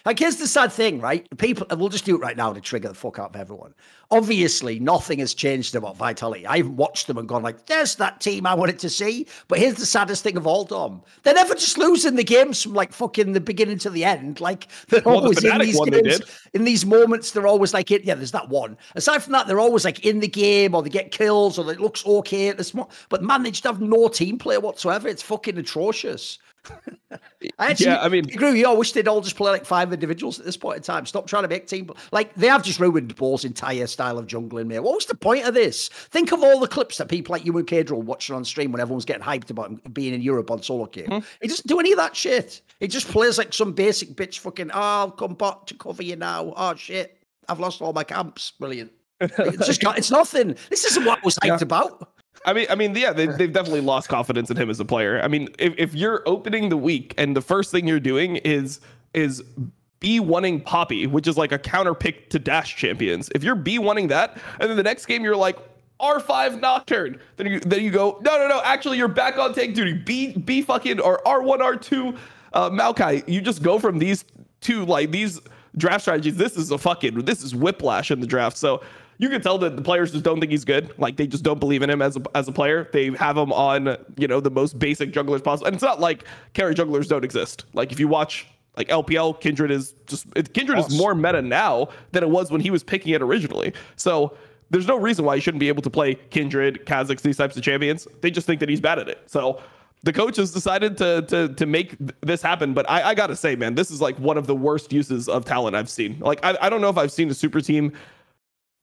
Like, here's the sad thing, right? People, and we'll just do it right now to trigger the fuck out of everyone. Obviously, nothing has changed about Vitality. I haven't watched them and gone like, there's that team I wanted to see. But here's the saddest thing of all, Dom. They're never just losing the games from like fucking the beginning to the end. Like, they're always in these games. In these moments, they're always like, yeah, there's that one. Aside from that, they're always like in the game, or they get kills, or it looks okay at this. But man, they just have no team play whatsoever. It's fucking atrocious. I agree with you. I wish they'd all just play like 5 individuals at this point in time. Stop trying to make team. Like, they have just ruined Bo's entire style of jungling, mate. What was the point of this? Think of all the clips that people like you and Cadro watching on stream when everyone's getting hyped about him being in Europe on solo queue. He doesn't do any of that shit. He just plays like some basic bitch fucking, I'll come back to cover you now. Oh, shit. I've lost all my camps. Brilliant. It's nothing. This isn't what I was hyped about. I mean, yeah, they've definitely lost confidence in him as a player. I mean, if you're opening the week and the first thing you're doing is B1ing Poppy, which is like a counter pick to Dash champions. If you're B1ing that, and then the next game you're like R5 Nocturne, then you go, no, actually you're back on tank duty. B fucking or R1 R2 Maokai. You just go from these two, like, these draft strategies. This is whiplash in the draft. So you can tell that the players just don't think he's good. Like, they just don't believe in him as a player. They have him on, the most basic jugglers possible. And it's not like carry jugglers don't exist. Like, if you watch like LPL, Kindred is more meta now than it was when he was picking it originally. So there's no reason why he shouldn't be able to play Kindred, Kha'Zix, these types of champions. They just think that he's bad at it. So the coach has decided to make this happen. But I gotta say, man, this is like one of the worst uses of talent I've seen. Like, I don't know if I've seen a super team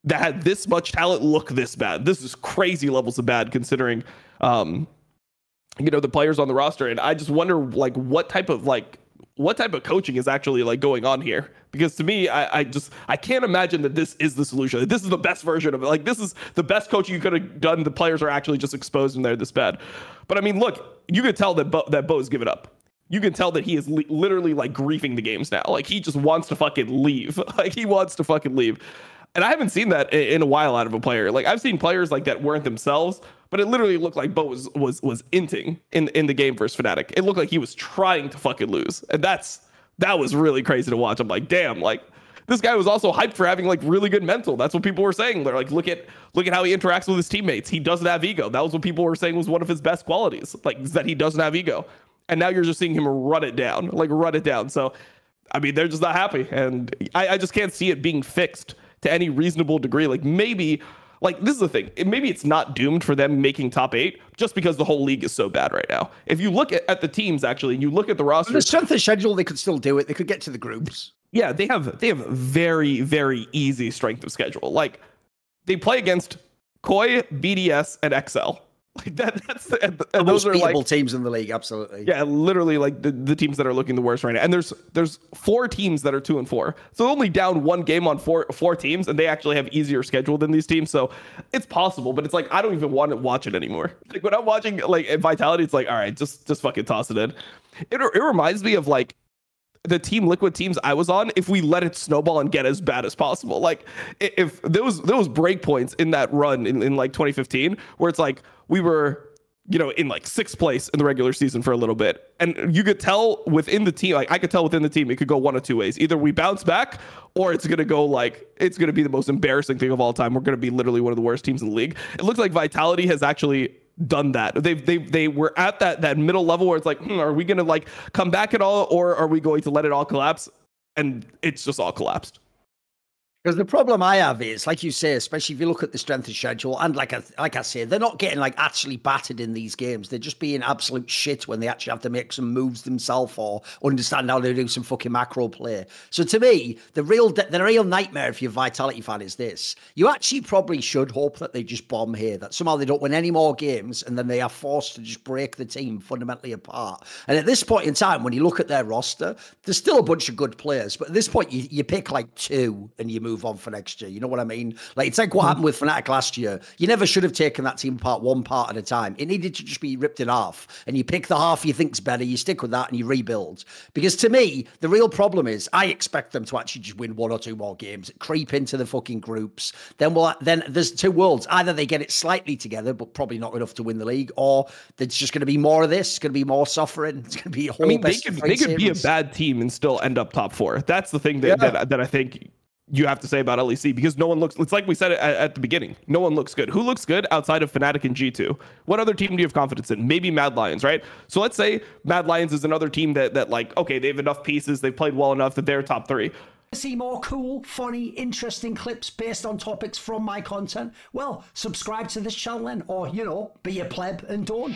that had this much talent look this bad. This is crazy levels of bad, considering the players on the roster. And I just wonder, like, what type of coaching is actually like going on here? Because to me, I can't imagine that this is the solution. This is the best version of it. Like, this is the best coaching you could have done. The players are actually just exposed and they're this bad. But I mean, look, you could tell that Bo's given up. You can tell that he is literally like griefing the games now. Like, he just wants to fucking leave. Like, he wants to fucking leave. And I haven't seen that in a while out of a player. Like, I've seen players like that weren't themselves, but it literally looked like Bo was inting in the game versus Fnatic. It looked like he was trying to fucking lose. And that was really crazy to watch. I'm like, damn, like, this guy was also hyped for having like really good mental. That's what people were saying. They're like, look at how he interacts with his teammates. He doesn't have ego. That was what people were saying was one of his best qualities, like, is that he doesn't have ego. And now you're just seeing him run it down. So, I mean, they're just not happy. And I just can't see it being fixed to any reasonable degree. Like, maybe, like, this is the thing. Maybe it's not doomed for them making top 8 just because the whole league is so bad right now. If you look at the teams, actually, and you look at the roster, the strength of schedule, they could still do it. They could get to the groups. Yeah, they have very, very easy strength of schedule. Like, they play against Koi, BDS, and XL. Like, that's and those are like teams in the league. Absolutely. Yeah, literally, like the teams that are looking the worst right now. And there's 4 teams that are 2-4, so only down 1 game on four teams, and they actually have easier schedule than these teams. So it's possible, but it's like, I don't even want to watch it anymore. Like, when I'm watching like Vitality, it's like, all right, just fucking toss it in. It reminds me of like the Team Liquid teams I was on, if we let it snowball and get as bad as possible. Like, if there was breakpoints in that run in like 2015 where it's like we were, in like 6th place in the regular season for a little bit, and you could tell within the team, like I could tell within the team, it could go one of 2 ways. Either we bounce back, or it's gonna be the most embarrassing thing of all time. We're gonna be literally one of the worst teams in the league. It looks like Vitality has actually done that. They were at that middle level where it's like, are we gonna like come back at all, or are we going to let it all collapse? And it's just all collapsed. Because the problem I have is, like you say, especially if you look at the strength of schedule, and like I say, they're not getting like actually battered in these games. They're just being absolute shit when they actually have to make some moves themselves or understand how to do some fucking macro play. So to me, the real nightmare if you're a Vitality fan is this. You actually probably should hope that they just bomb here, that somehow they don't win any more games, and then they are forced to just break the team fundamentally apart. And at this point in time, when you look at their roster, there's still a bunch of good players, but at this point, you pick like 2 and you move move on for next year. You know what I mean? Like, it's like what happened with Fnatic last year. You never should have taken that team apart one part at a time. It needed to just be ripped in half, and you pick the half you think's better, you stick with that, and you rebuild. Because to me, the real problem is I expect them to actually just win 1 or 2 more games, creep into the fucking groups. Then there's 2 worlds. Either they get it slightly together, but probably not enough to win the league, or there's just going to be more of this. It's going to be more suffering. It's going to be a whole. I mean, they could be a bad team and still end up top 4. That's the thing that I think you have to say about LEC, because no one looks. It's like we said at the beginning. No one looks good. Who looks good outside of Fnatic and G2? What other team do you have confidence in? Maybe Mad Lions, right? So let's say Mad Lions is another team that like, okay, they have enough pieces, they've played well enough that they're top 3. See more cool, funny, interesting clips based on topics from my content? Well, subscribe to this channel then, or, you know, be a pleb and don't.